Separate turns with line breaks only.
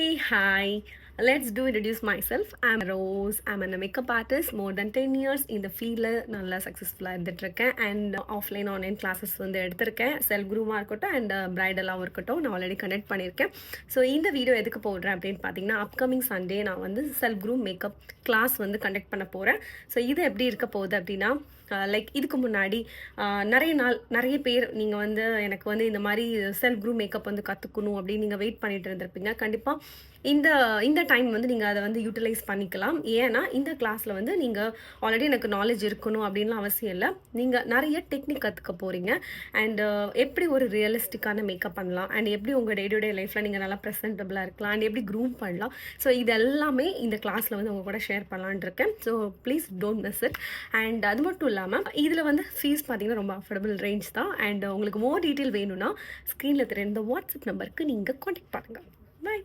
Hey, hi. Let's do introduce myself. I'm Rose. I'm a makeup artist. More than 10 years in the field நல்லா சக்ஸஸ்ஃபுல்லாக இருந்துகிட்ருக்கேன். And offline online classes வந்து எடுத்திருக்கேன். Self குரூமாக இருக்கட்டும் and ப்ரைடலாகவும் இருக்கட்டும் நான் already connect பண்ணியிருக்கேன். So இந்த வீடியோ எதுக்கு போடுறேன் அப்படின்னு பார்த்தீங்கன்னா, அப்கமிங் சண்டே நான் வந்து செல்ஃப் குரூம் மேக்கப் கிளாஸ் வந்து கண்டக்ட் பண்ண போகிறேன். ஸோ இது எப்படி இருக்க போகுது அப்படின்னா, லைக் இதுக்கு முன்னாடி நிறைய பேர் நீங்கள் வந்து எனக்கு வந்து இந்த மாதிரி செல்ஃப் குரூம் மேக்கப் வந்து கற்றுக்கணும் அப்படின்னு நீங்கள் வெயிட் பண்ணிட்டு இருந்திருப்பீங்க. கண்டிப்பாக இந்த இந்த டைம் வந்து நீங்கள் அதை வந்து யூட்டிலைஸ் பண்ணிக்கலாம். ஏன்னா இந்த கிளாஸில் வந்து நீங்கள் ஆல்ரெடி எனக்கு நாலேஜ் இருக்கணும் அப்படின்லாம் அவசியம் இல்லை. நீங்கள் நிறைய டெக்னிக் கற்றுக்க போகிறீங்க. அண்டு எப்படி ஒரு ரியலிஸ்டிக்கான மேக்கப் பண்ணலாம், அண்ட் எப்படி உங்கள் டே டு டே லைஃப்பில் நீங்கள் நல்லா ப்ரெசென்டபுளாக இருக்கலாம், அண்ட் எப்படி க்ரூம் பண்ணலாம். ஸோ இது எல்லாமே இந்த கிளாஸில் வந்து உங்கள் கூட ஷேர் பண்ணலான் இருக்கேன். So please don't miss it. And அது மட்டும் இல்லாமல் இதில் வந்து ஃபீஸ் பார்த்தீங்கன்னா ரொம்ப அஃபோர்டபுள் ரேஞ்ச் தான். அண்ட் உங்களுக்கு மோர் டீட்டெயில் வேணும்னா ஸ்க்ரீனில் தெரியும் இந்த வாட்ஸ்அப் நம்பருக்கு நீங்கள் காண்டாக்ட் பண்ணுங்கள். பை.